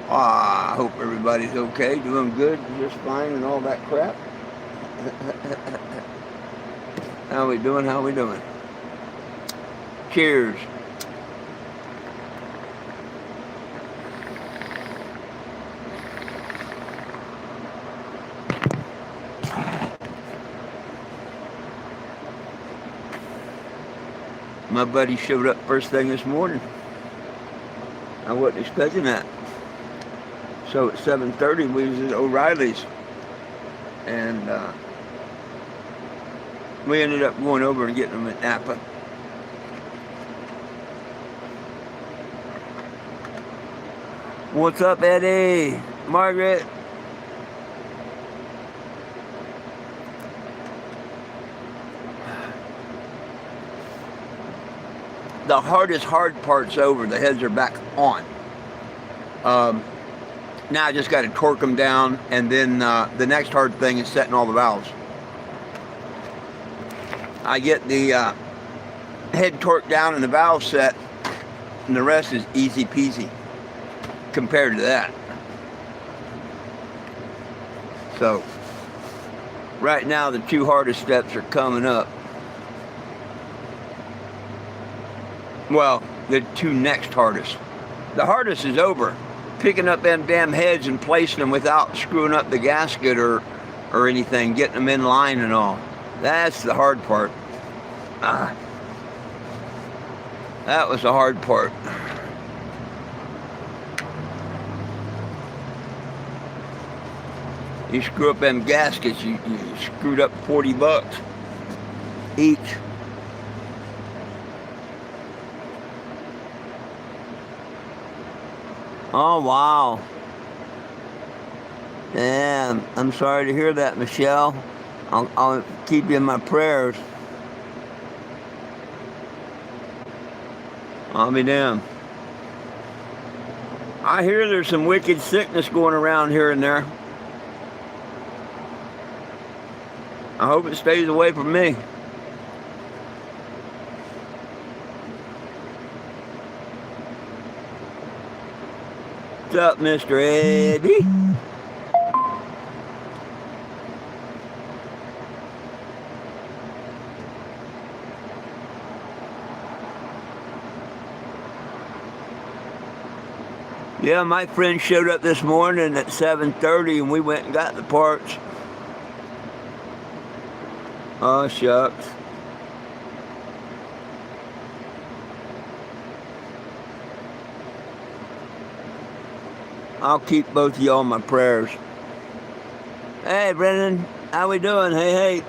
I hope everybody's okay, doing good, just fine, and all that crap. How we doing? How we doing? Cheers. My buddy showed up first thing this morning. I wasn't expecting that. So at 7:30 we was at O'Reilly's, and we ended up going over and getting them at Napa. What's up, Eddie? Margaret? The hardest hard part's over. The heads are back on. Now I just got to torque them down, and then the next hard thing is setting all the valves. I get the head torqued down and the valve set, and the rest is easy peasy compared to that. So right now the two hardest steps are coming up. Well, the two next hardest. The hardest is over. Picking up them damn heads and placing them without screwing up the gasket or anything, getting them in line and all. That's the hard part. That was the hard part. You screw up them gaskets, you screwed up $40 each. Oh, wow. Yeah, I'm sorry to hear that, Michelle. I'll keep you in my prayers. I'll be damned. I hear there's some wicked sickness going around here and there. I hope it stays away from me. What's up, Mr. Eddie? Yeah, my friend showed up this morning at 7:30 and we went and got the parts. Oh, shucks. I'll keep both of y'all in my prayers. Hey, Brendan, how we doing? Hey.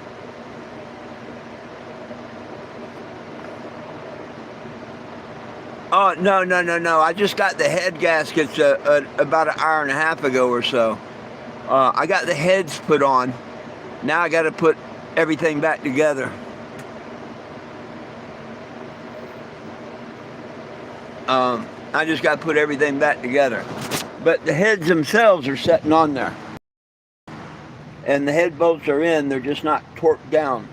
Oh, no. I just got the head gaskets about an hour and a half ago or so. I got the heads put on. Now I got to put everything back together. I just got to put everything back together. But the heads themselves are sitting on there. And the head bolts are in, they're just not torqued down.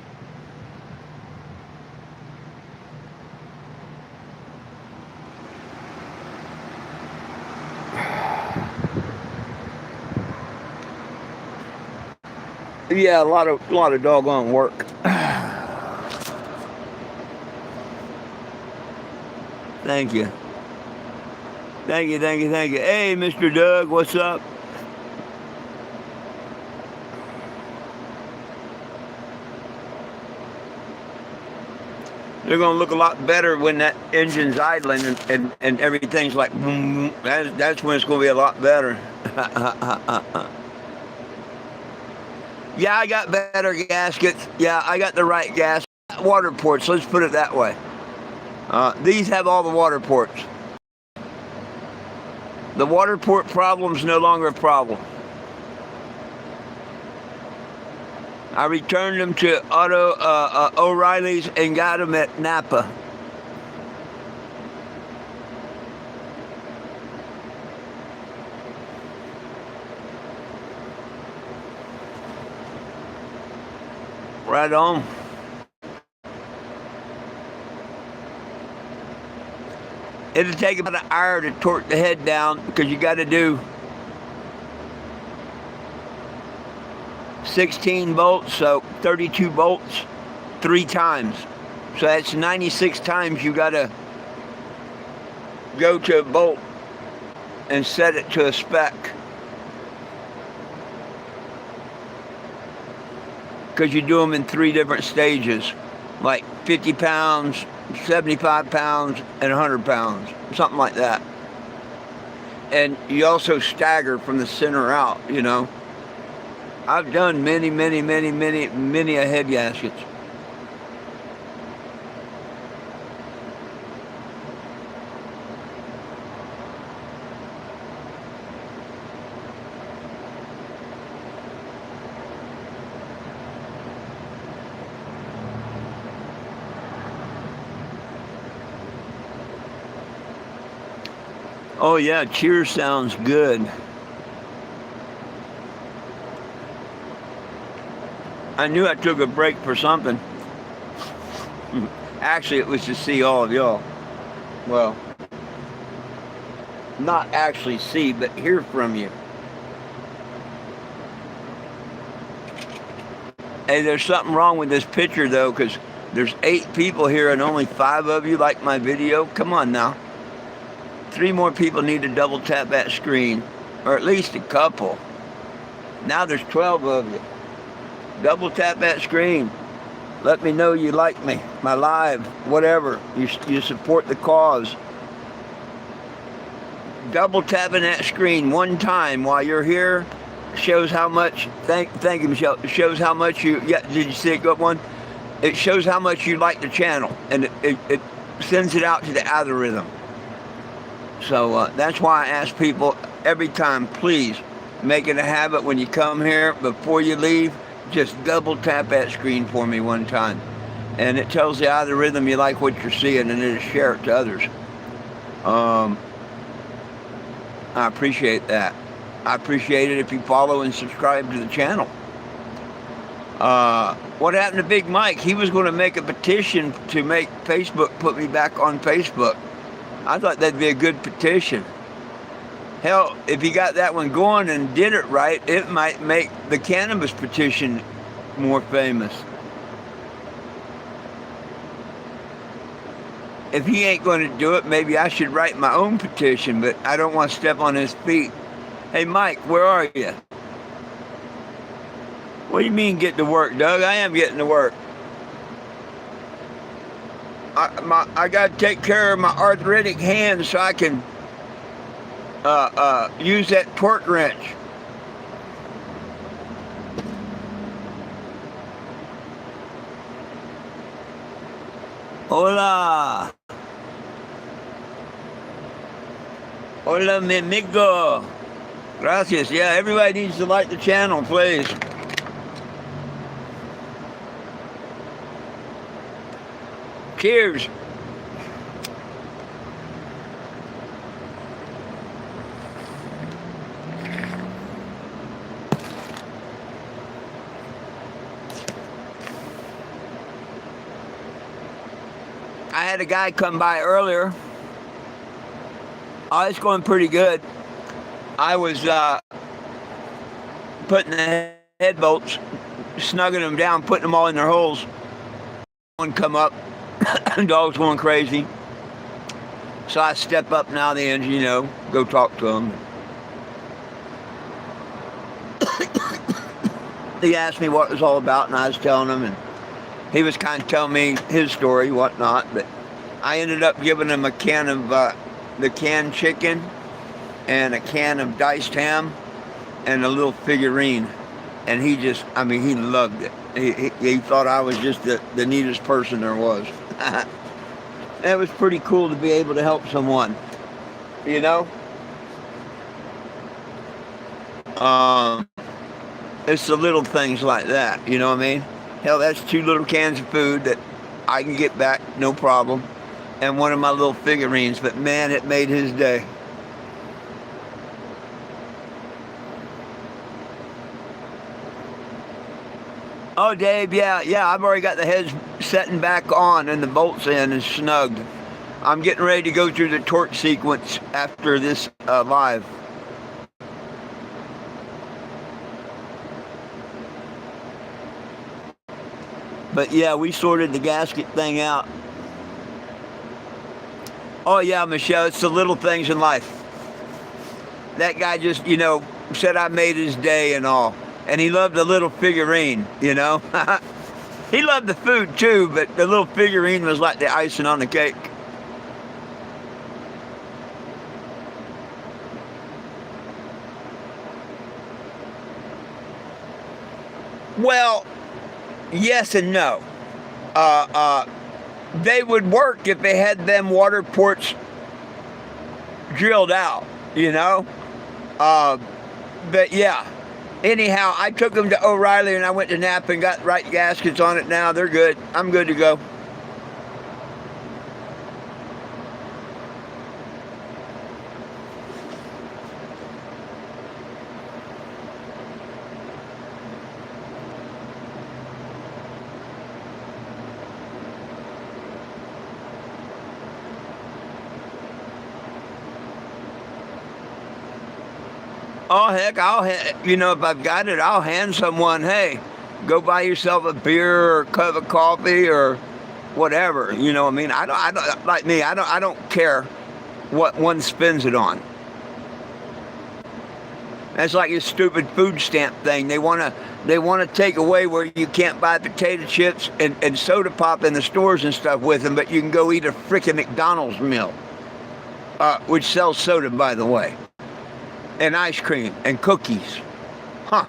Yeah, a lot of doggone work. Thank you. Hey, Mr. Doug, what's up? They're going to look a lot better when that engine's idling and everything's like boom. That's when it's going to be a lot better. Yeah, I got better gaskets. Yeah, I got the right gas. Water ports, let's put it that way. These have all the water ports. The water port problem's no longer a problem. I returned them to O'Reilly's and got them at Napa. Right on. It'll take about an hour to torque the head down because you got to do 16 bolts, so 32 bolts 3 times. So that's 96 times you got to go to a bolt and set it to a spec. Because you do them in 3 different stages, like 50 pounds, 75 pounds, and 100 pounds, something like that. And you also stagger from the center out, you know. I've done many a head gaskets. Oh yeah, cheers sounds good. I knew I took a break for something. Actually, it was to see all of y'all. Well, not actually see, but hear from you. Hey, there's something wrong with this picture though, because there's 8 people here and only 5 of you like my video. Come on now. 3 more people need to double tap that screen, or at least a couple. Now there's 12 of you. Double tap that screen. Let me know you like me, my live, whatever. You support the cause. Double tapping that screen 1 time while you're here shows how much. Thank you, Michelle. It shows how much you. Yeah, did you see it go up 1? It shows how much you like the channel, and it sends it out to the algorithm. So that's why I ask people every time, please make it a habit when you come here, before you leave, just double tap that screen for me 1 time. And it tells the algorithm you like what you're seeing, and it'll share it to others. I appreciate that. I appreciate it if you follow and subscribe to the channel. What happened to Big Mike? He was going to make a petition to make Facebook put me back on Facebook. I thought that'd be a good petition. Hell, if he got that one going and did it right, it might make the cannabis petition more famous. If he ain't going to do it, maybe I should write my own petition, but I don't want to step on his feet. Hey, Mike, where are you? What do you mean get to work, Doug? I am getting to work. I got to take care of my arthritic hands so I can use that torque wrench. Hola. Hola, mi amigo. Gracias. Yeah, everybody needs to like the channel, please. Cheers. I had a guy come by earlier. Oh, it's going pretty good. I was putting the head bolts, snugging them down, putting them all in their holes. One come up. Dog's going crazy. So I step up now the engine, you know, go talk to him. He asked me what it was all about, and I was telling him, and he was kind of telling me his story, whatnot, but I ended up giving him a can of the canned chicken and a can of diced ham and a little figurine. And he just, I mean, he loved it. He thought I was just the neatest person there was. It was pretty cool to be able to help someone, you know? It's the little things like that, you know what I mean? Hell, that's 2 little cans of food that I can get back, no problem. And one of my little figurines, but man, it made his day. Oh, Dave, yeah, I've already got the heads setting back on and the bolts in and snugged. I'm getting ready to go through the torque sequence after this live. But yeah, we sorted the gasket thing out. Oh yeah, Michelle, it's the little things in life. That guy just, said I made his day and all. And he loved the little figurine, He loved the food too, but the little figurine was like the icing on the cake. Well, yes and no. They would work if they had them water ports drilled out, But yeah. Anyhow, I took them to O'Reilly and I went to Napa and got right gaskets on it now. They're good. I'm good to go. Oh heck, if I've got it, I'll hand someone, hey, go buy yourself a beer or a cup of coffee or whatever. You know what I mean? I don't like me. I don't care what one spends it on. That's like this stupid food stamp thing. They wanna take away where you can't buy potato chips and soda pop in the stores and stuff with them, but you can go eat a frickin' McDonald's meal, which sells soda, by the way, and ice cream and cookies. Huh.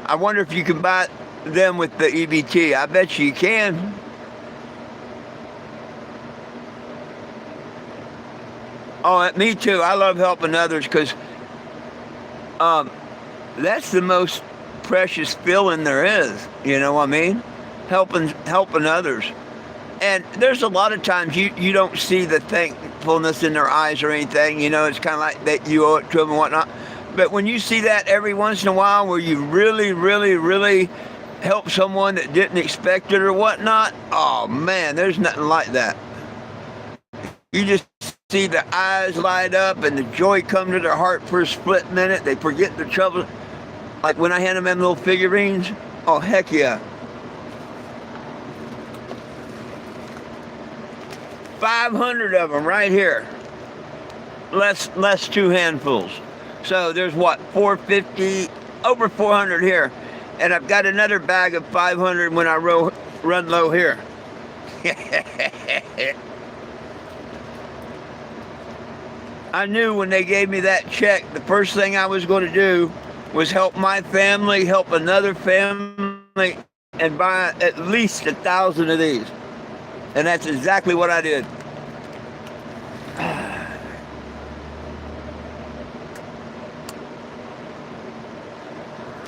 I wonder if you can buy them with the EBT. I bet you can. Oh, me too. I love helping others because that's the most precious feeling there is. You know what I mean? Helping others. And there's a lot of times you don't see the thankfulness in their eyes or anything. It's kind of like that you owe it to them and whatnot. But when you see that every once in a while where you really, really, really help someone that didn't expect it or whatnot, oh man, there's nothing like that. You just see the eyes light up and the joy come to their heart for a split minute. They forget their trouble. Like when I hand them little figurines, oh heck yeah. 500 of them right here. Less 2 handfuls. So there's what, 450, over 400 here. And I've got another bag of 500 when I run low here. I knew when they gave me that check, the first thing I was going to do was help my family, help another family, and buy at least 1,000 of these. And that's exactly what I did.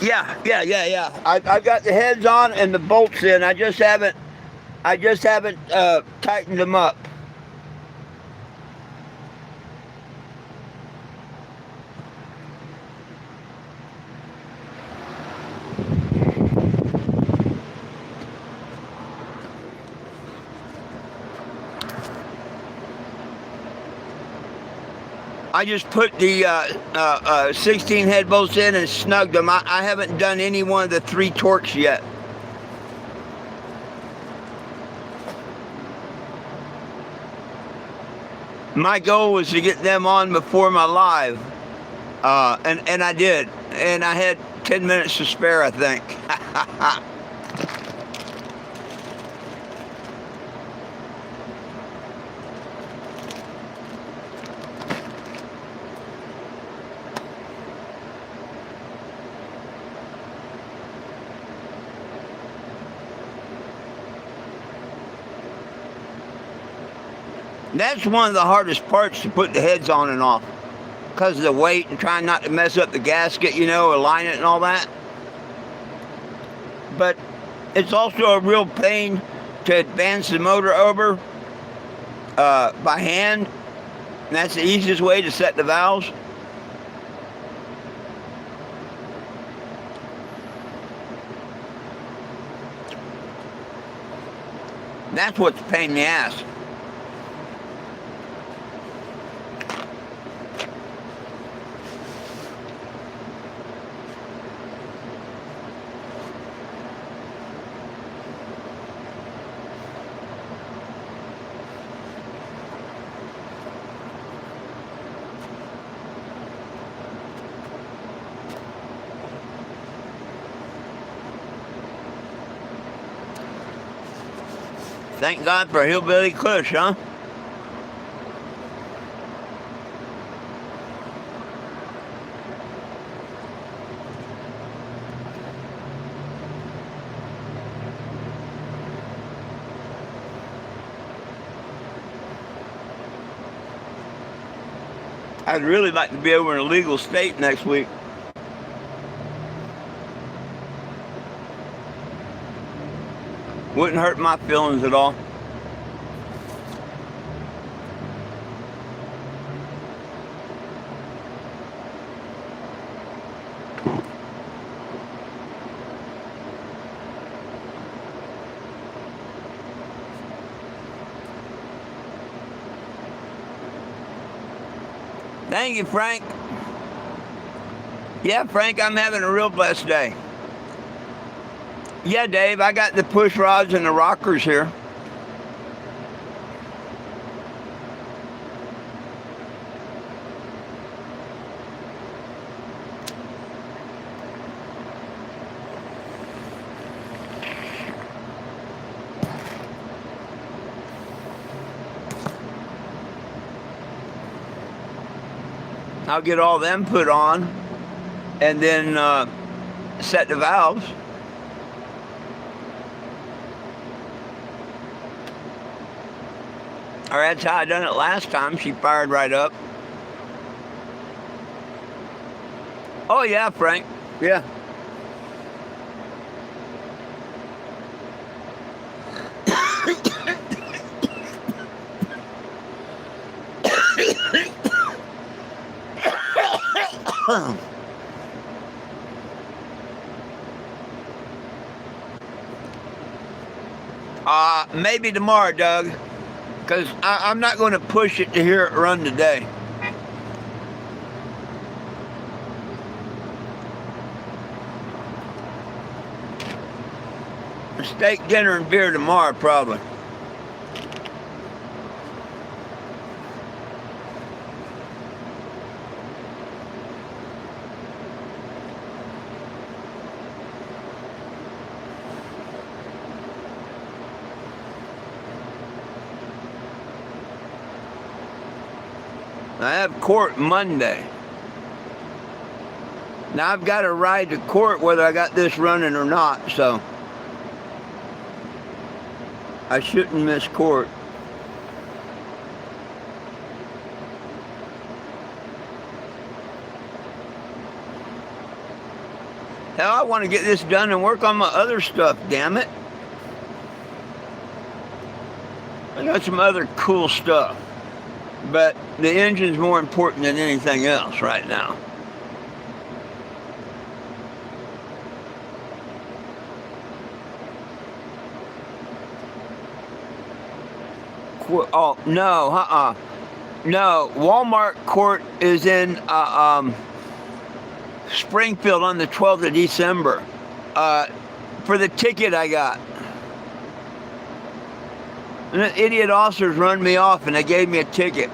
Yeah. I've got the heads on and the bolts in. I just haven't tightened them up. I just put the 16 head bolts in and snugged them. I haven't done any one of the 3 torques yet. My goal was to get them on before my live, and I did. And I had 10 minutes to spare, I think. That's one of the hardest parts, to put the heads on and off, because of the weight and trying not to mess up the gasket, align it and all that. But it's also a real pain to advance the motor over by hand. And that's the easiest way to set the valves. That's what's a pain in the ass. Thank God for hillbilly kush, huh? I'd really like to be over in a legal state next week. Wouldn't hurt my feelings at all. Thank you, Frank. Yeah, Frank, I'm having a real blessed day. Yeah, Dave, I got the push rods and the rockers here. I'll get all them put on and then set the valves. Or that's how I done it last time. She fired right up. Oh yeah, Frank. Yeah. Maybe tomorrow, Doug, because I'm not going to push it to hear it run today. Steak dinner and beer tomorrow, probably. I have court Monday. Now I've got to ride to court whether I got this running or not, so I shouldn't miss court. Hell, I want to get this done and work on my other stuff, damn it. I got some other cool stuff. But the engine's more important than anything else right now. Oh, no, No, Walmart court is in Springfield on the 12th of December for the ticket I got. And the idiot officers run me off and they gave me a ticket.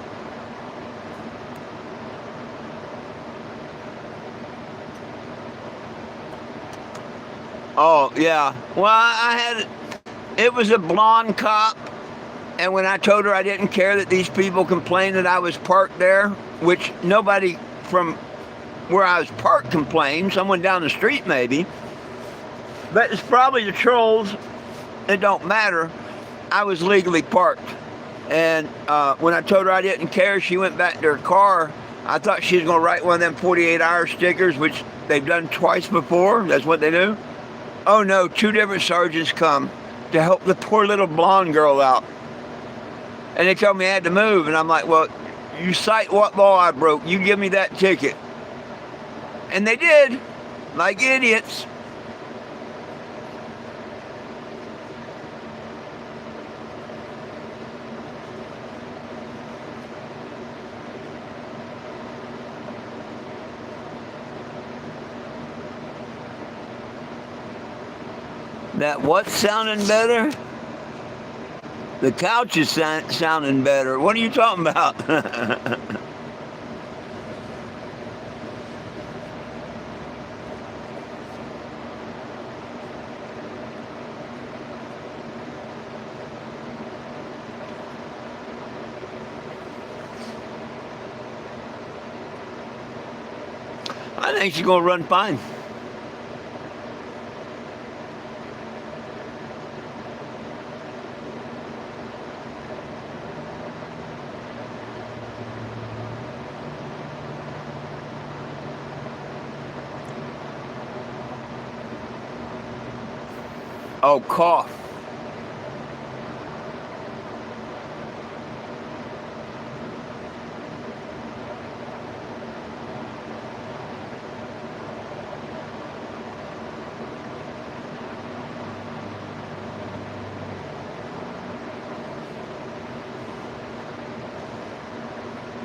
Oh, yeah. Well, it was a blonde cop. And when I told her I didn't care that these people complained that I was parked there, which nobody from where I was parked complained, someone down the street maybe. But it's probably the trolls. It don't matter. I was legally parked. And when I told her I didn't care, she went back to her car. I thought she was going to write one of them 48-hour stickers, which they've done twice before. That's what they do. Oh, no, 2 different sergeants come to help the poor little blonde girl out. And they told me I had to move. And I'm like, well, you cite what law I broke. You give me that ticket. And they did, like idiots. That what's sounding better? The couch is sounding better. What are you talking about? think she's going to run fine. Oh, cough.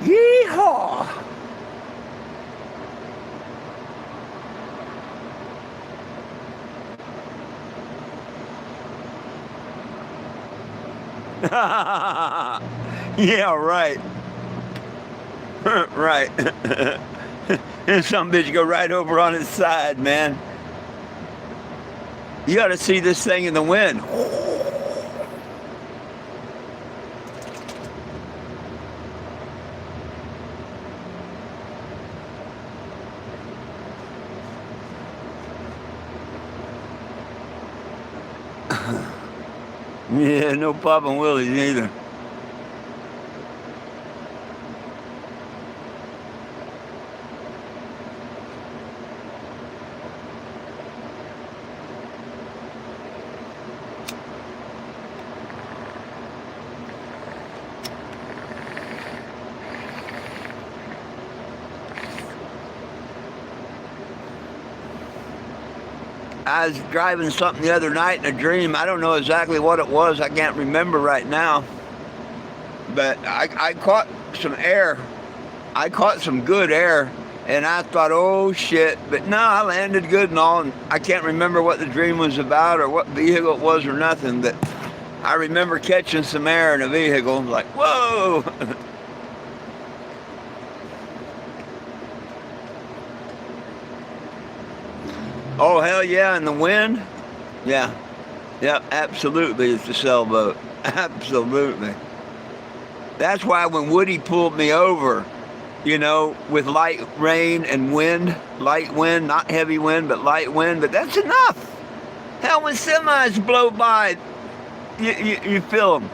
Yeehaw! Yeah, right. Right. And some bitch go right over on its side, man. You got to see this thing in the wind. Yeah, no popping willies either. I was driving something the other night in a dream. I don't know exactly what it was. I can't remember right now. But I caught some air. I caught some good air. And I thought, oh shit. But no, I landed good and all. And I can't remember what the dream was about or what vehicle it was or nothing. But I remember catching some air in a vehicle. Like, whoa. Oh, hell yeah, and the wind? Yeah. Yep, absolutely, it's a sailboat. Absolutely. That's why when Woody pulled me over, you know, with light rain and wind, light wind, not heavy wind, but light wind, but that's enough. Hell, when semis blow by, you feel them.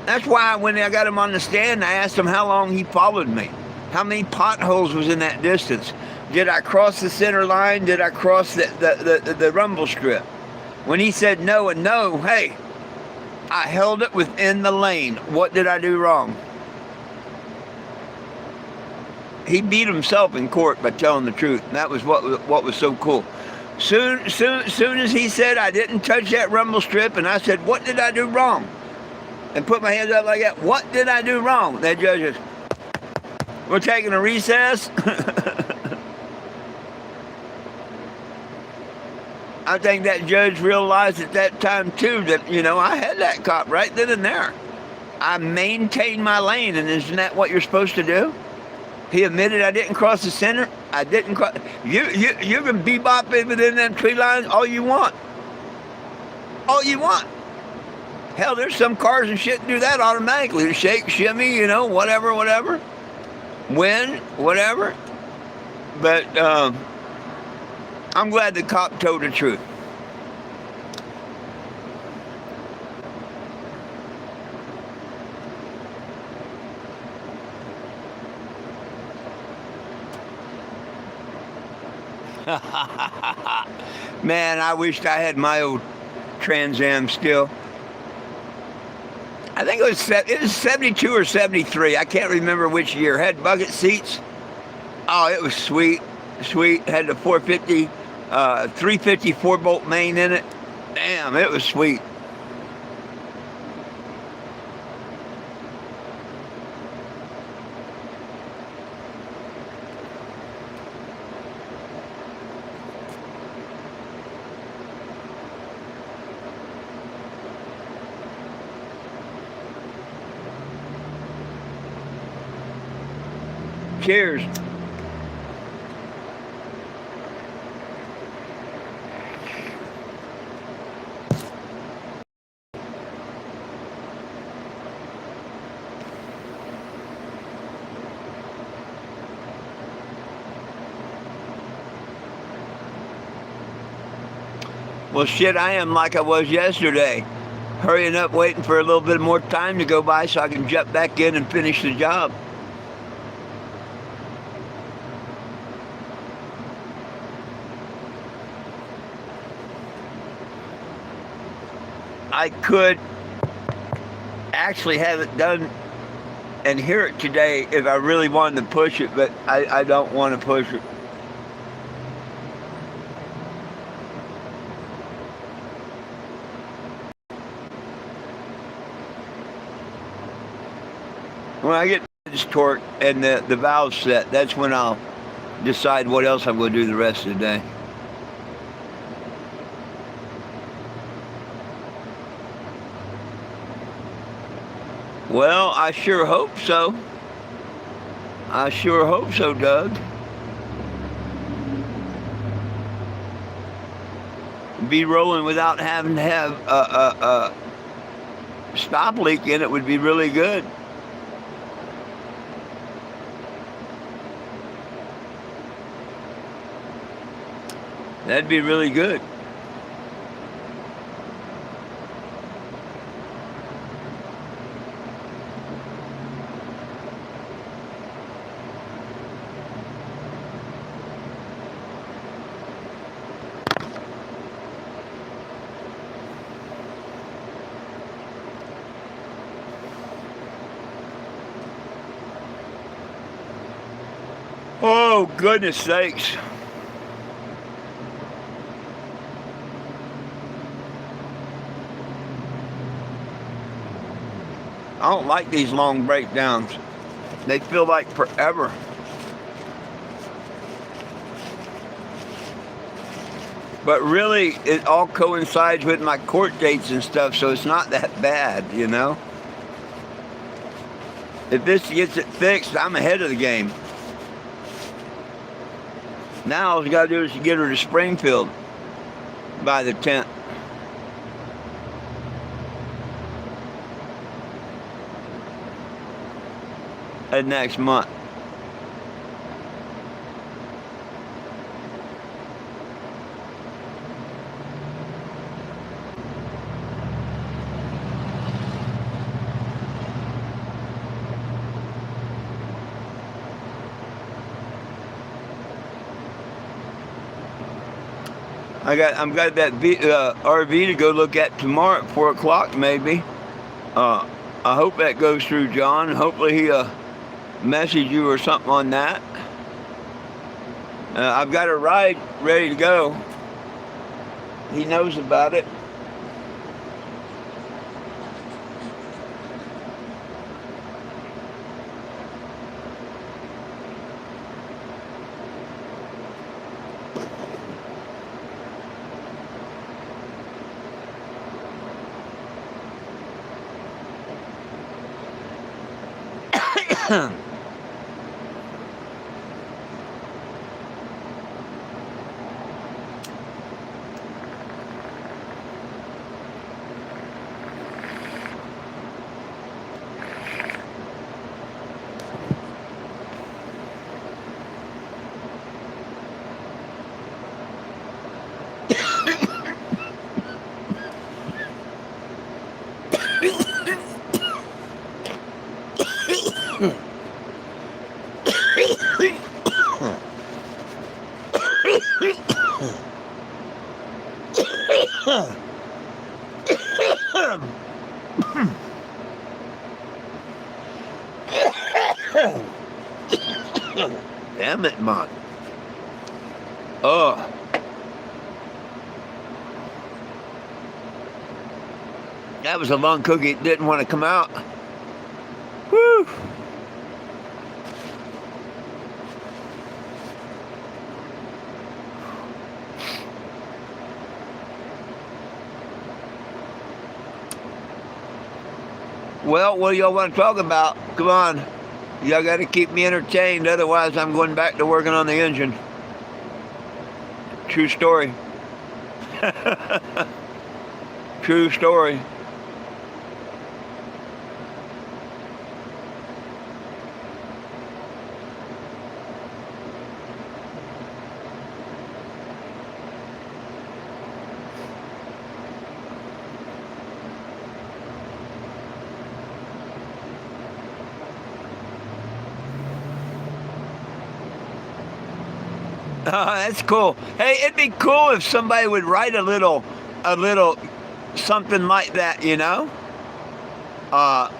That's why when I got him on the stand, I asked him how long he followed me. How many potholes was in that distance? Did I cross the center line? Did I cross the rumble strip? When he said no and no, hey, I held it within the lane. What did I do wrong? He beat himself in court by telling the truth. And that was what was so cool. Soon as he said I didn't touch that rumble strip, and I said, what did I do wrong? And put my hands up like that. What did I do wrong? That judge is, we're taking a recess. I think that judge realized at that time, too, that, you know, I had that cop right then and there. I maintained my lane, and isn't that what you're supposed to do? He admitted I didn't cross the center. I didn't cross. You can bebop it within them tree lines all you want. All you want. Hell, there's some cars and shit do that automatically. Shake, shimmy, you know, whatever. Wind, whatever. But, I'm glad the cop told the truth. Man, I wished I had my old Trans Am still. I think it was 72 or 73. I can't remember which year. Had bucket seats. Oh, it was sweet. Had the 450, 350 4-bolt main in it. Damn, it was sweet. Cheers. Well, shit, I am like I was yesterday. Hurrying up, waiting for a little bit more time to go by so I can jump back in and finish the job. I could actually have it done and hear it today if I really wanted to push it, but I don't want to push it. When I get this torque and the valve set, that's when I'll decide what else I'm going to do the rest of the day. Well, I sure hope so. I sure hope so, Doug. Be rolling without having to have a stop leak in it would be really good. That'd be really good. Oh, goodness sakes. I don't like these long breakdowns. They feel like forever. But really, it all coincides with my court dates and stuff, so it's not that bad, you know? If this gets it fixed, I'm ahead of the game. Now all I gotta do is get her to Springfield by the 10th. Of next month. I'm got that RV to go look at tomorrow at 4 o'clock maybe. I hope that goes through John. Hopefully he message you or something on that. I've got a ride ready to go. He knows about it. Damn it, man. Oh. That was a long cookie. It didn't want to come out. Woo. Well, what do y'all want to talk about? Come on. Y'all got to keep me entertained. Otherwise, I'm going back to working on the engine. True story. True story. That's cool. Hey, it'd be cool if somebody would write a little something like that, you know? Uh,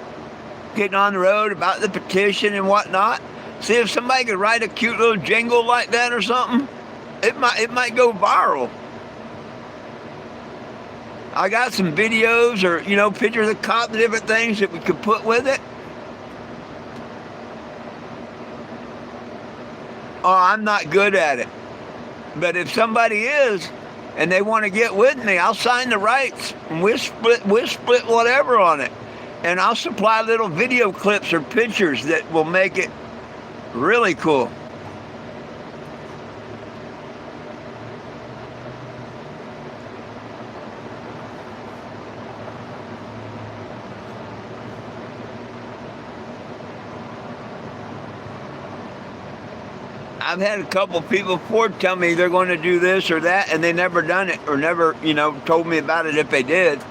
Getting on the road about the petition and whatnot. See if somebody could write a cute little jingle like that or something. It might go viral. I got some videos or, you know, pictures of cops and different things that we could put with it. Oh, I'm not good at it. But if somebody is and they want to get with me, I'll sign the rights and we'll split whatever on it. And I'll supply little video clips or pictures that will make it really cool. I've had a couple people before tell me they're going to do this or that, and they never done it or never, you know, told me about it if they did.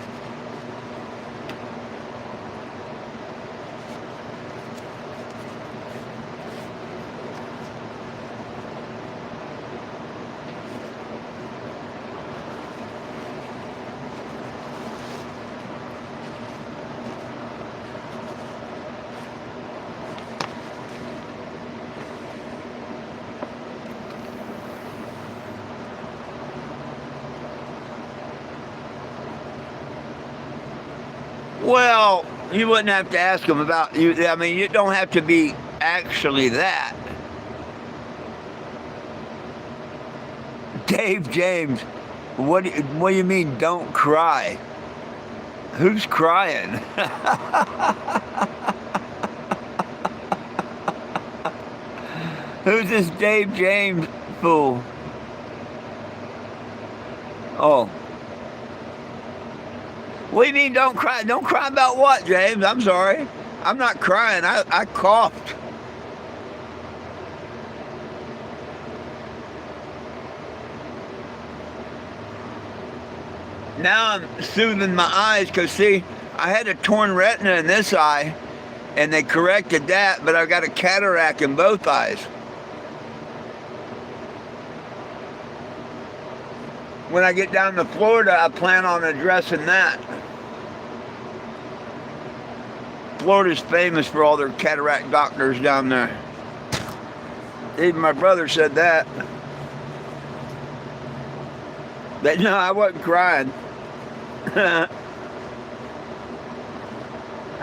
Well, you wouldn't have to ask them about you. I mean, you don't have to be actually that. Dave James, what do you mean? Don't cry. Who's crying? Who's this Dave James fool? Oh. What do you mean don't cry? Don't cry about what, James? I'm sorry. I'm not crying. I coughed. Now I'm soothing my eyes because, see, I had a torn retina in this eye, and they corrected that, but I've got a cataract in both eyes. When I get down to Florida, I plan on addressing that. Florida's famous for all their cataract doctors down there. Even my brother said that. But no, I wasn't crying. I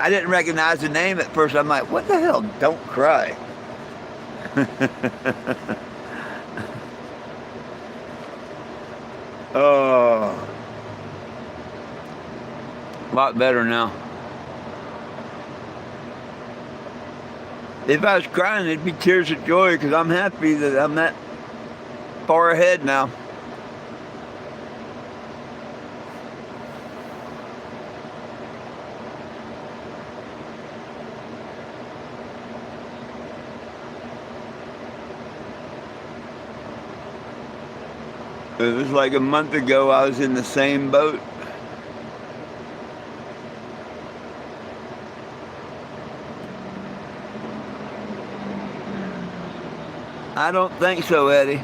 didn't recognize the name at first. I'm like, what the hell? Don't cry. Oh, a lot better now. If I was crying, it'd be tears of joy because I'm happy that I'm that far ahead now. It was like a month ago I was in the same boat. I don't think so, Eddie.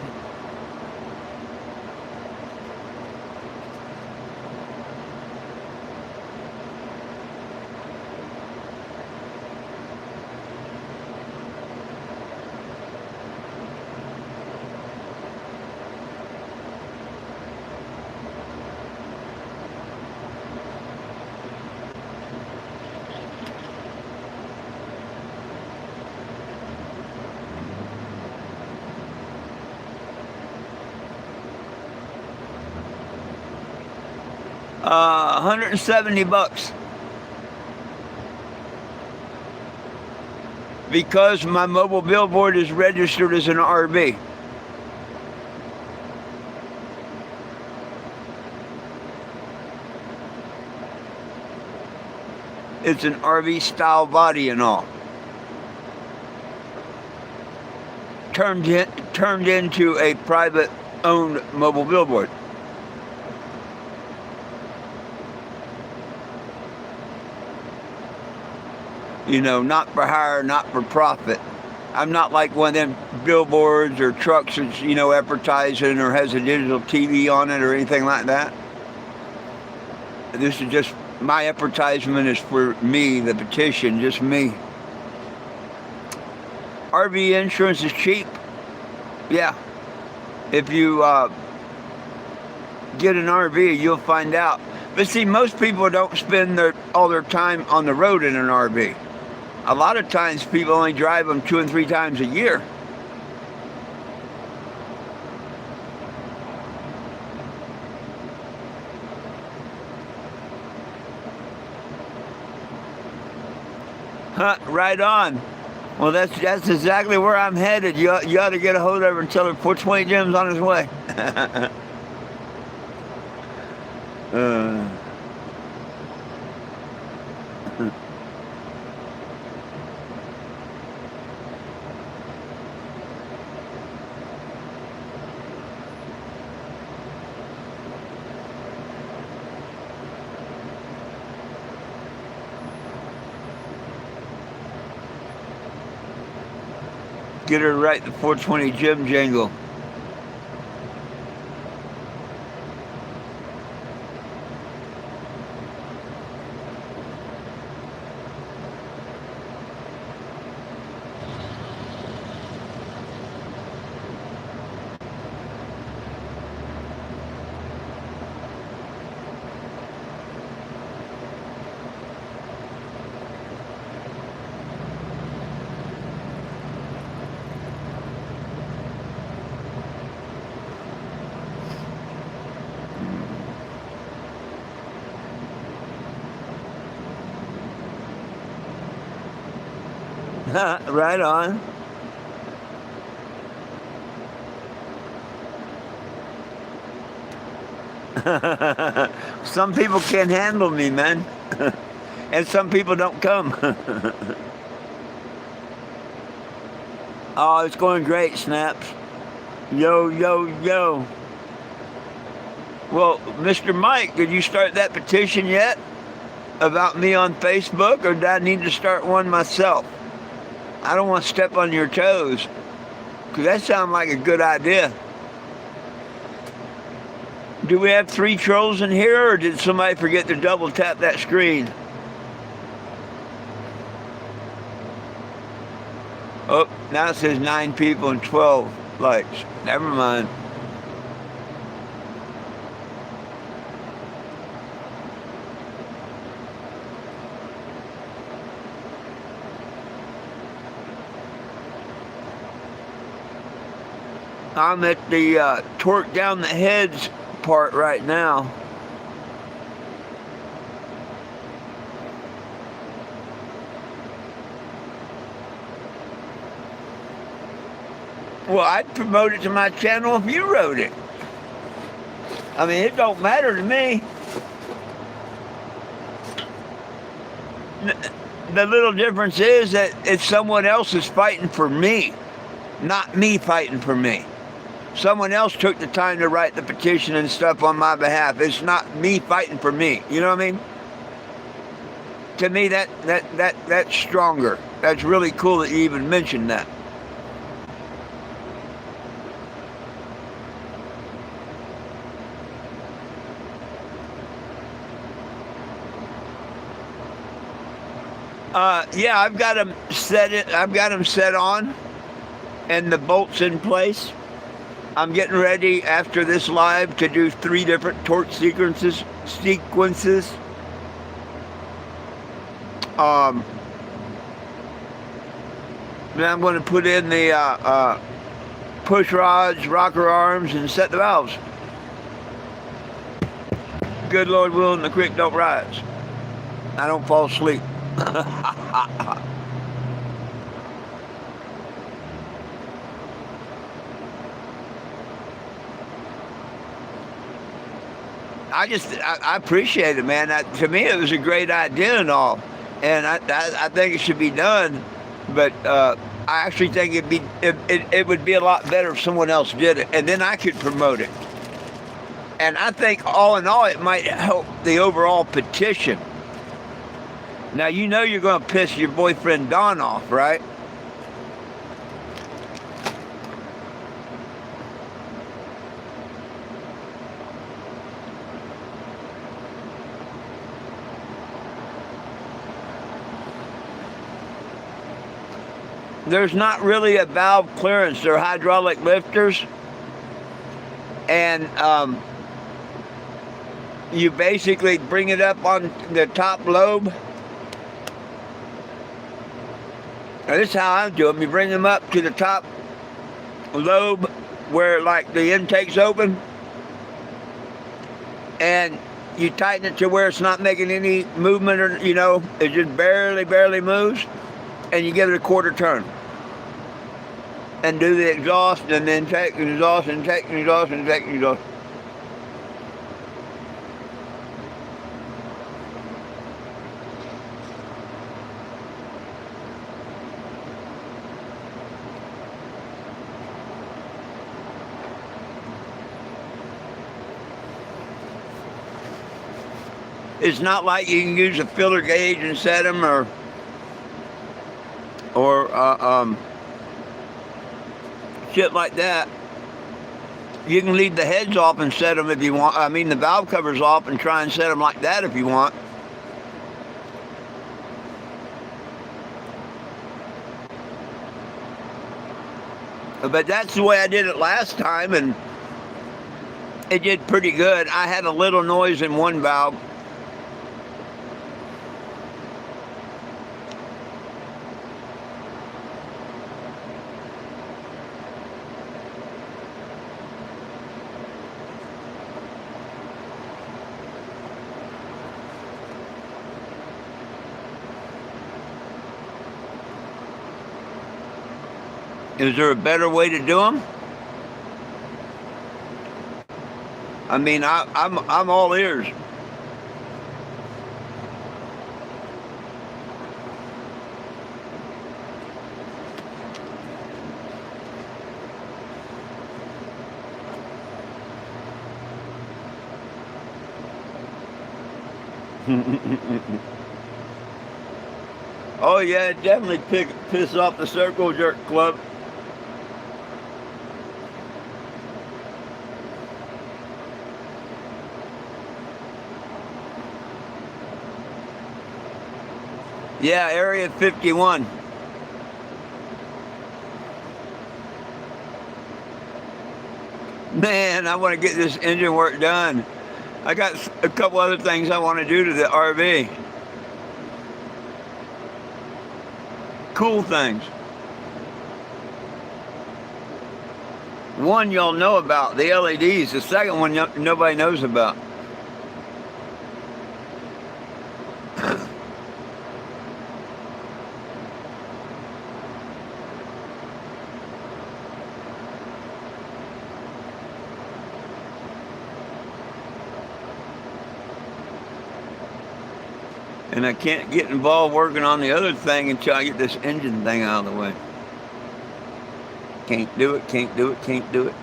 $170 because my mobile billboard is registered as an RV. It's an RV style body and all. Turned into a private owned mobile billboard. You know, not for hire, not for profit. I'm not like one of them billboards or trucks that's, advertising or has a digital TV on it or anything like that. This is just, my advertisement is for me, the petition, just me. RV insurance is cheap. Yeah. If you get an RV, you'll find out. But see, most people don't spend all their time on the road in an RV. A lot of times people only drive them 2 and 3 times a year. Huh, right on. Well, that's exactly where I'm headed. You ought to get a hold of her and tell her 420 Jim's on his way. Get her to write the 420 Jim jingle. Right on. Some people can't handle me, man. And some people don't come. Oh, it's going great, Snaps. Yo, yo, yo. Well, Mr. Mike, did you start that petition yet? About me on Facebook, or do I need to start one myself? I don't want to step on your toes, because that sounds like a good idea. Do we have 3 trolls in here, or did somebody forget to double tap that screen? Oh, now it says 9 people and 12 likes. Never mind. I'm at the torque down the heads part right now. Well, I'd promote it to my channel if you wrote it. I mean, it don't matter to me. The little difference is that it's someone else is fighting for me, not me fighting for me. Someone else took the time to write the petition and stuff on my behalf. It's not me fighting for me. You know what I mean? To me, that's stronger. That's really cool that you even mentioned that. Yeah, I've got them set it. I've got them set on, and the bolts in place. I'm getting ready after this live to do 3 different torque sequences. Then I'm going to put in the push rods, rocker arms, and set the valves. Good Lord willing, the creek don't rise. I don't fall asleep. I appreciate it, man. To me, it was a great idea and all, and I think it should be done. But I actually think it would be a lot better if someone else did it, and then I could promote it. And I think all in all, it might help the overall petition. Now, you know you're going to piss your boyfriend Don off, right? there's not really a valve clearance. They're hydraulic lifters, and you basically bring it up on the top lobe. Now, this is how I do them. You bring them up to the top lobe where like the intake's open, and you tighten it to where it's not making any movement, or it just barely moves, and you give it a quarter turn. And do the exhaust, and then take the exhaust, and take the exhaust, and take the exhaust. It's not like you can use a filler gauge and set them, or shit like that. You can leave the heads off and set them if you want. I mean, the valve covers off and try and set them like that if you want. But that's the way I did it last time, and it did pretty good. I had a little noise in one valve. Is there a better way to do them? I mean, I'm all ears. Oh yeah, it definitely piss off the circle jerk club. Yeah, Area 51. Man, I want to get this engine work done. I got a couple other things I want to do to the RV. Cool things. One y'all know about, the LEDs. The second one nobody knows about. And I can't get involved working on the other thing until I get this engine thing out of the way. Can't do it, can't do it, can't do it.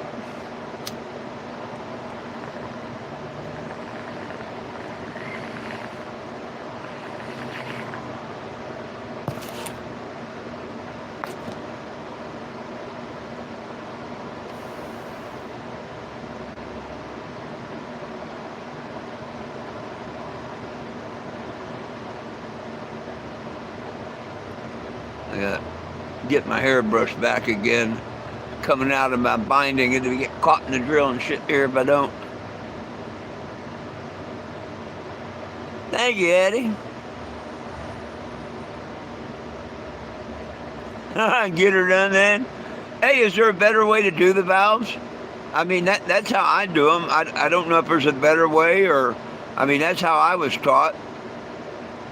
I gotta get my hairbrush back again. Coming out of my binding, it'll get caught in the drill and shit here if I don't. Thank you, Eddie. Get her done then. Hey, is there a better way to do the valves? I mean, that's how I do them. I don't know if there's a better way, or, I mean, that's how I was taught.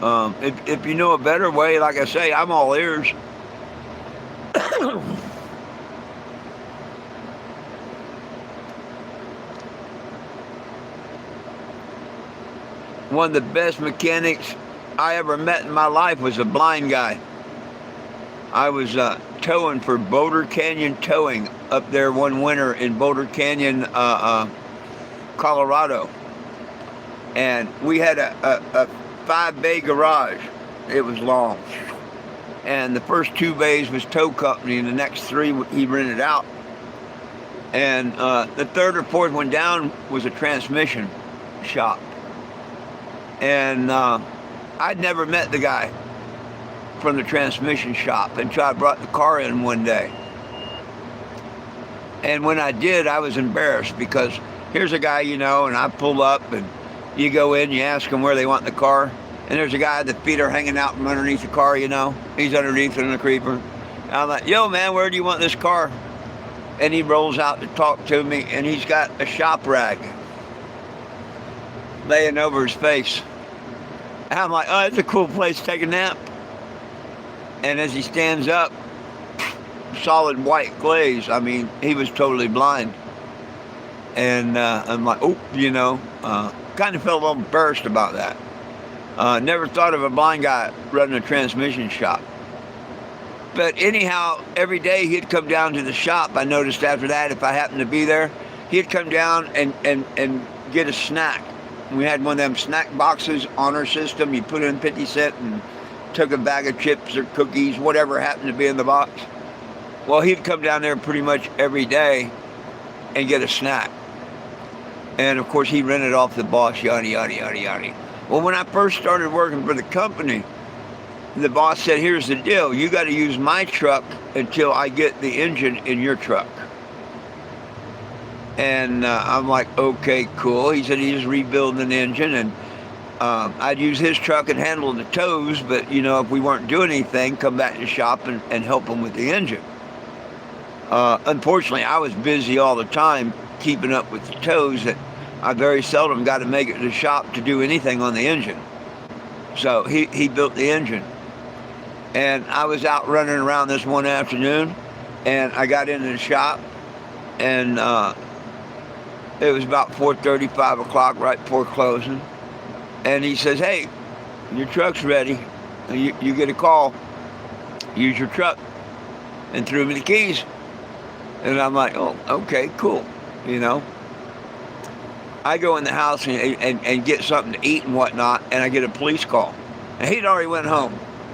If you know a better way, like I say, I'm all ears. One of the best mechanics I ever met in my life was a blind guy. I was towing for Boulder Canyon Towing up there one winter in Boulder Canyon, Colorado. And we had a 5-bay garage. It was long. And the first 2 bays was tow company, and the next 3 he rented out. And the third or fourth one down was a transmission shop. And I'd never met the guy. from the transmission shop until I brought the car in one day. And when I did, I was embarrassed because here's a guy, and I pull up and you go in, you ask him where they want the car, and there's a guy, the feet are hanging out from underneath the car, he's underneath in the creeper. And I'm like, yo man, where do you want this car? And he rolls out to talk to me, and he's got a shop rag laying over his face. And I'm like, oh, it's a cool place to take a nap. And as he stands up, solid white glaze. I mean, he was totally blind. And I'm like, oh, kind of felt a little embarrassed about that. Never thought of a blind guy running a transmission shop. But anyhow, every day he'd come down to the shop. I noticed after that, if I happened to be there, he'd come down and get a snack. We had one of them snack boxes on our system. You put in 50 cents and took a bag of chips or cookies, whatever happened to be in the box. Well, he'd come down there pretty much every day and get a snack. And of course, he rented off the boss, yada, yada, yada, yada. Well, when I first started working for the company, the boss said, here's the deal. You got to use my truck until I get the engine in your truck. And I'm like, okay, cool. He said he's rebuilding an engine, and I'd use his truck and handle the tows, but, if we weren't doing anything, come back to the shop and help him with the engine. Unfortunately, I was busy all the time keeping up with the tows that I very seldom got to make it to the shop to do anything on the engine. So he built the engine. And I was out running around this one afternoon, and I got into the shop, and it was about 4:30, 5 o'clock, right before closing. And he says, hey, your truck's ready. You get a call. Use your truck. And threw me the keys. And I'm like, oh, okay, cool. I go in the house and get something to eat and whatnot, and I get a police call. And he'd already went home.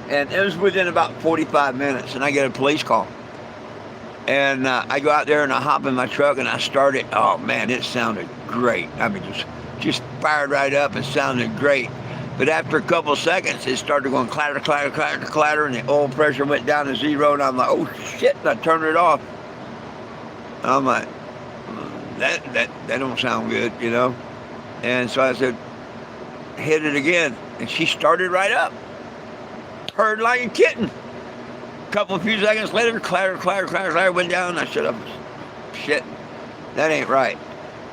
And it was within about 45 minutes, and I get a police call. And I go out there, and I hop in my truck, and I start it. Oh, man, it sounded great. I mean, just fired right up. It sounded great. But after a couple of seconds, it started going clatter, clatter, clatter, clatter, and the oil pressure went down to zero, and I'm like, oh, shit, and I turned it off. I'm like, that don't sound good, And so I said, hit it again. And she started right up. Heard like a kitten. A few seconds later, clatter, clatter, clatter, clatter, went down. I said, shit, that ain't right.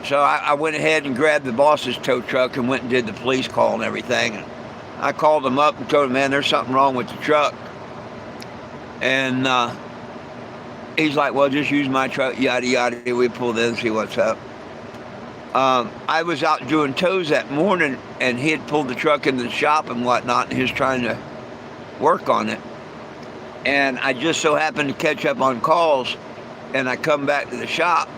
So I went ahead and grabbed the boss's tow truck and went and did the police call and everything. And I called him up and told him, man, there's something wrong with the truck. And he's like, well, just use my truck, yada, yada. We pulled in and see what's up. I was out doing tows that morning, and he had pulled the truck into the shop and whatnot, and he was trying to work on it. And I just so happened to catch up on calls, and I come back to the shop,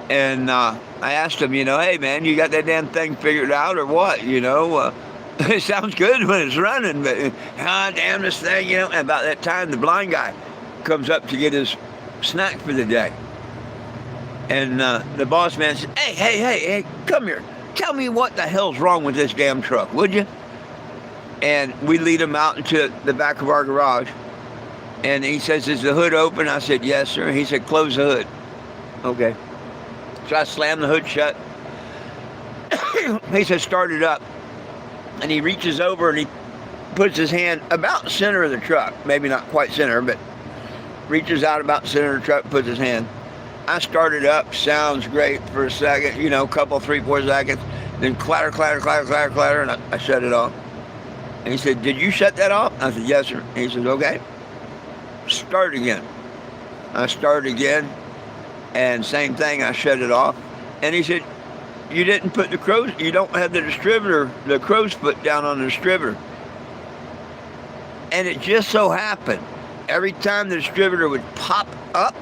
and I asked him, hey, man, you got that damn thing figured out or what? It sounds good when it's running, but damn this thing, And about that time, the blind guy comes up to get his snack for the day. And the boss man said, hey, come here. Tell me what the hell's wrong with this damn truck, would you? And we lead him out into the back of our garage. And he says, is the hood open? I said, yes, sir. He said, close the hood. Okay. So I slammed the hood shut. He said, start it up. And he reaches over and he puts his hand about the center of the truck. Maybe not quite center, but reaches out about the center of the truck, puts his hand. I started up, sounds great for a second, a couple, 3-4 seconds. Then clatter, clatter, clatter, clatter, clatter, and I shut it off. And he said, did you shut that off? I said, yes, sir. And he says, okay. Start again. I started again, and same thing, I shut it off. And he said, you didn't put you don't have the crow's foot down on the distributor. And it just so happened, every time the distributor would pop up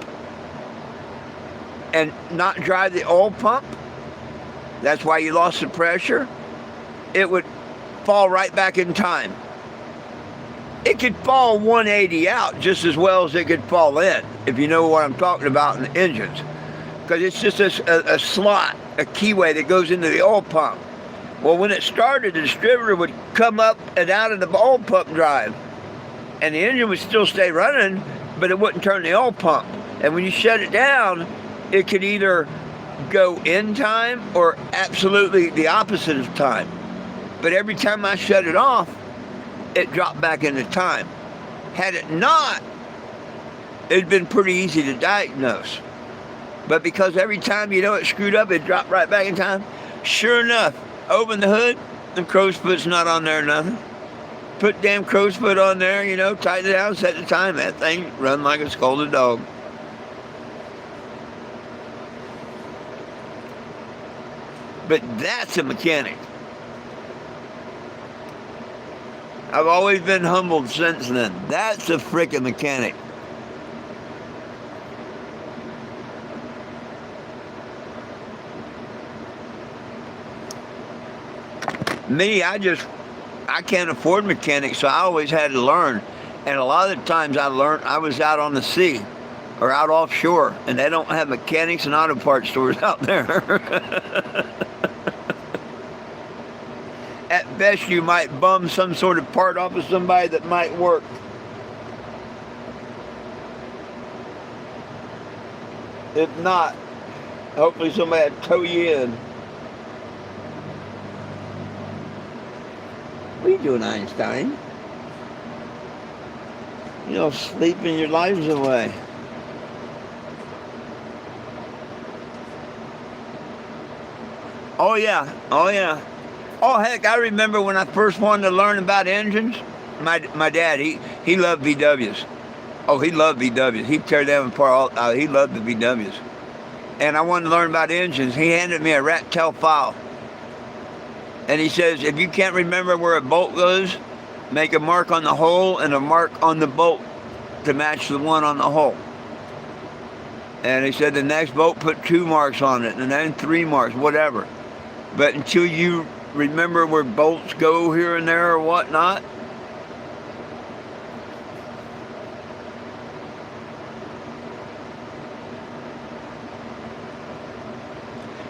and not drive the oil pump, that's why you lost the pressure, it would fall right back in time. It could fall 180 out just as well as it could fall in, if you know what I'm talking about in the engines. Because it's just a slot, a keyway that goes into the oil pump. Well, when it started, the distributor would come up and out of the oil pump drive. and the engine would still stay running, but it wouldn't turn the oil pump. And when you shut it down, it could either go in time or absolutely the opposite of time. But every time I shut it off, it dropped back into time. Had it not, it'd been pretty easy to diagnose. But because every time, it screwed up, it dropped right back in time. Sure enough, open the hood, the crow's foot's not on there or nothing. Put damn crow's foot on there, tighten it down, set the time. That thing run like a scolded dog. But that's a mechanic. I've always been humbled since then. That's a freaking mechanic. Me, I can't afford mechanics, so I always had to learn. And a lot of the times I was out on the sea or out offshore, and they don't have mechanics and auto parts stores out there. At best, you might bum some sort of part off of somebody that might work. If not, hopefully somebody will tow you in. What are you doing, Einstein? Sleeping your lives away. Oh yeah. Oh heck, I remember when I first wanted to learn about engines. My dad, he loved VWs. Oh, he loved VWs. He'd tear them apart. He loved the VWs. And I wanted to learn about engines. He handed me a rat tail file. And he says, if you can't remember where a bolt goes, make a mark on the hole and a mark on the bolt to match the one on the hole. And he said the next bolt, put 2 marks on it, and then 3 marks, whatever. But until you remember where bolts go here and there or whatnot,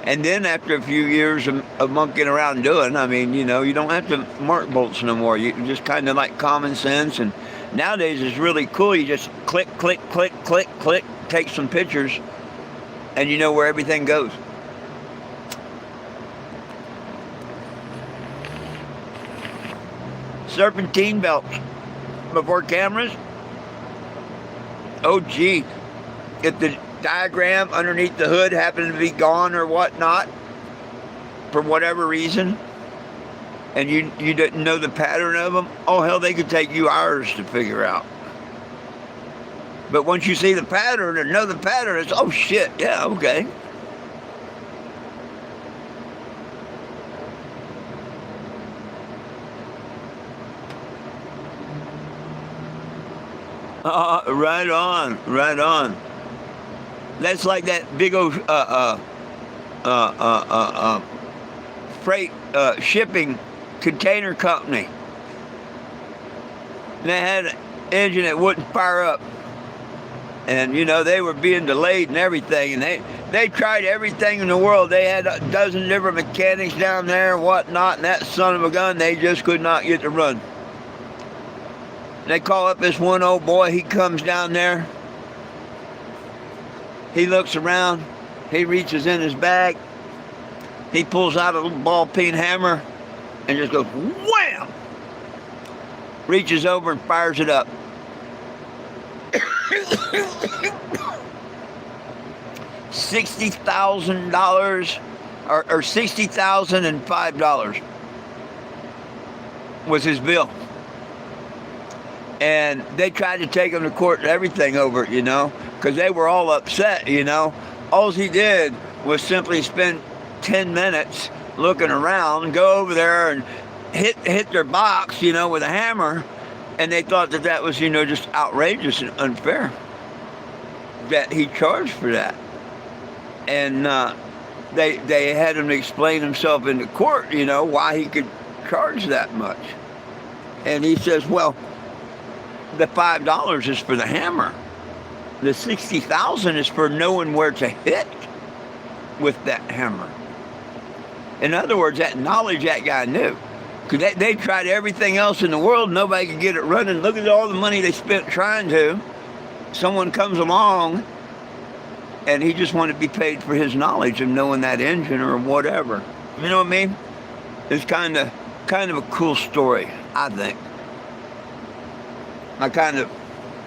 and then after a few years of monkeying around doing, you don't have to mark bolts no more. You just kind of like common sense. And nowadays it's really cool. You just click, click, click, click, click, take some pictures, and you know where everything goes. Serpentine belts before cameras. Oh gee, if the diagram underneath the hood happened to be gone or whatnot for whatever reason, and you didn't know the pattern of them, oh hell, they could take you hours to figure out. But once you see the pattern and know the pattern, it's, oh shit, yeah, okay. Right on. That's like that big old freight shipping container company. And they had an engine that wouldn't fire up. And, they were being delayed and everything. And they tried everything in the world. They had a dozen different mechanics down there and whatnot. And that son of a gun, they just could not get to run. They call up this one old boy. He comes down there. He looks around. He reaches in his bag. He pulls out a little ball-peen hammer and just goes wham! Reaches over and fires it up. $60,000 or $60,005 was his bill. And they tried to take him to court and everything over it, because they were all upset, All he did was simply spend 10 minutes looking around, go over there and hit their box, with a hammer, and they thought that was, just outrageous and unfair that he charged for that. And they had him explain himself in the court, why he could charge that much. And he says, well, the $5 is for the hammer. The $60,000 is for knowing where to hit with that hammer. In other words, that knowledge that guy knew. Because they tried everything else in the world. Nobody could get it running. Look at all the money they spent trying to. Someone comes along, and he just wanted to be paid for his knowledge of knowing that engine or whatever. You know what I mean? It's kind of a cool story, I think. I kind of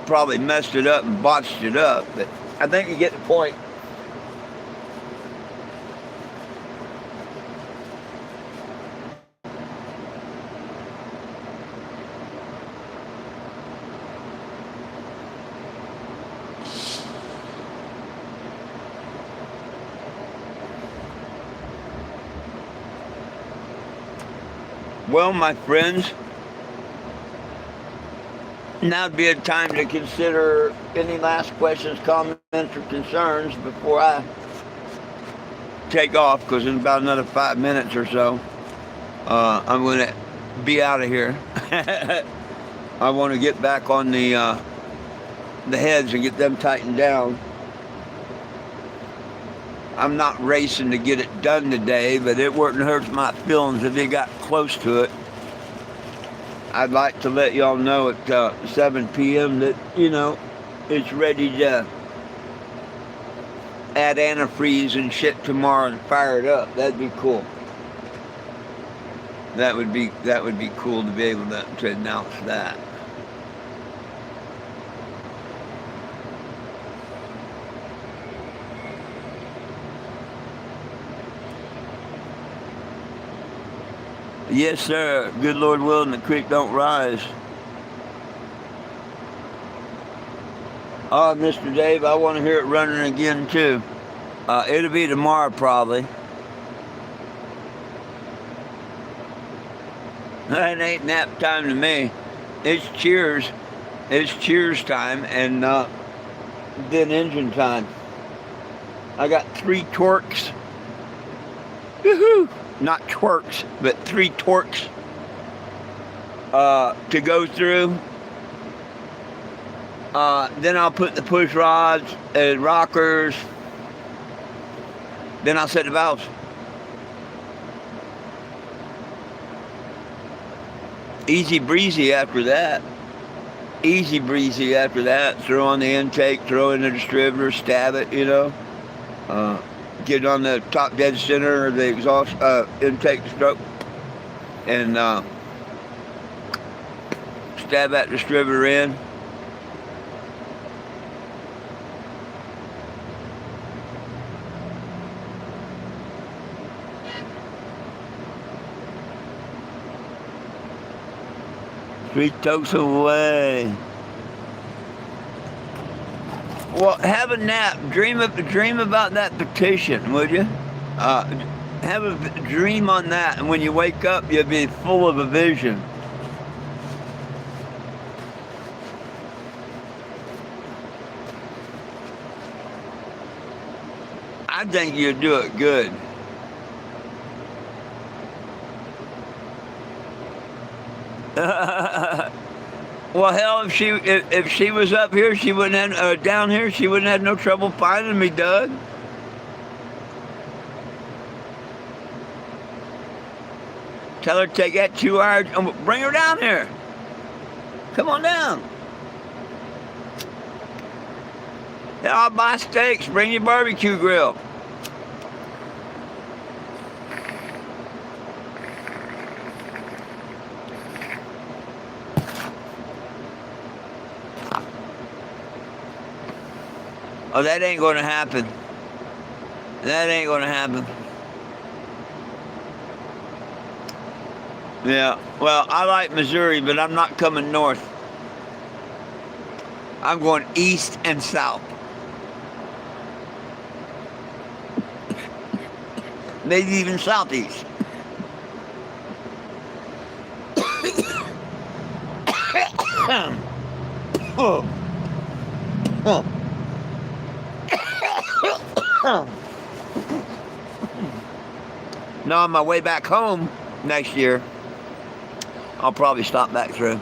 probably messed it up and botched it up, but I think you get the point. Well, my friends, now would be a time to consider any last questions, comments, or concerns before I take off, because in about another 5 minutes or so, I'm going to be out of here. I want to get back on the heads and get them tightened down. I'm not racing to get it done today, but it wouldn't hurt my feelings if it got close to it. I'd like to let y'all know at 7 p.m. that, it's ready to add antifreeze and shit tomorrow and fire it up. That'd be cool. That would be cool to be able to announce that. Yes, sir. Good Lord willing, the creek don't rise. Oh, Mr. Dave, I want to hear it running again, too. It'll be tomorrow, probably. It ain't nap time to me. It's cheers. It's cheers time and then engine time. I got 3 torques. Woohoo! Not twerks, but 3 torques to go through. Then I'll put the push rods and rockers. Then I'll set the valves. Easy breezy after that. Easy breezy after that. Throw on the intake, throw in the distributor, stab it, get on the top dead center of the exhaust intake stroke and stab that distributor in. Three tokes away. Well, have a nap. Dream about that petition, would you? Have a dream on that, and when you wake up, you'll be full of a vision. I think you'll do it good. Well, hell, if she was up here, she wouldn't have down here. She wouldn't have no trouble finding me, Doug. Tell her to take that 2 hours. Bring her down here. Come on down. Yeah, I'll buy steaks. Bring your barbecue grill. Oh, that ain't going to happen. That ain't going to happen. Yeah, well, I like Missouri, but I'm not coming north. I'm going east and south. Maybe even southeast. Oh. Oh. Now on my way back home next year, I'll probably stop back through.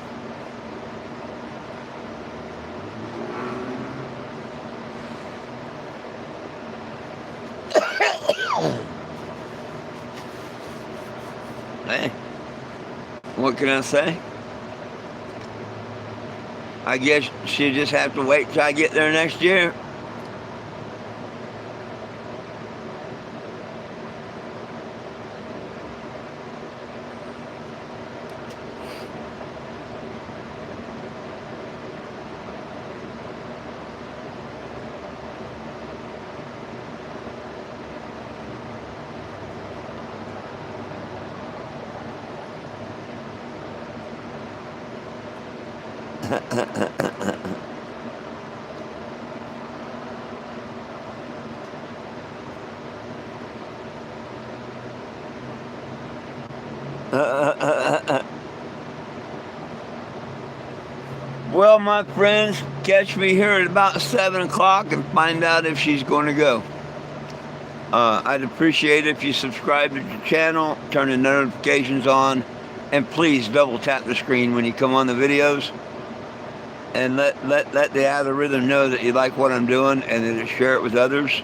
Hey, What can I say? I guess she'll just have to wait till I get there next year. Well, my friends, catch me here at about 7 o'clock and find out if she's going to go. I'd appreciate it if you subscribe to the channel, turn the notifications on, and please double tap the screen when you come on the videos. And let the algorithm know that you like what I'm doing and then share it with others.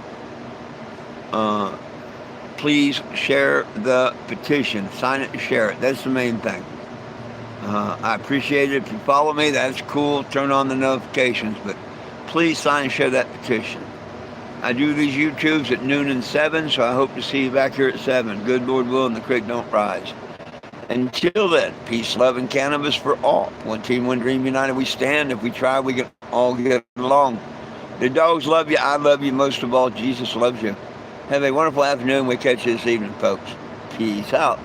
Please share the petition. Sign it and share it. That's the main thing. I appreciate it. If you follow me, that's cool. Turn on the notifications. But please sign and share that petition. I do these YouTubes at noon and 7, so I hope to see you back here at 7. Good Lord willing, the creek don't rise. Until then, peace, love, and cannabis for all. One team, one dream, united we stand. If we try, we can all get along. The dogs love you. I love you. Most of all, Jesus loves you. Have a wonderful afternoon. We'll catch you this evening, folks. Peace out.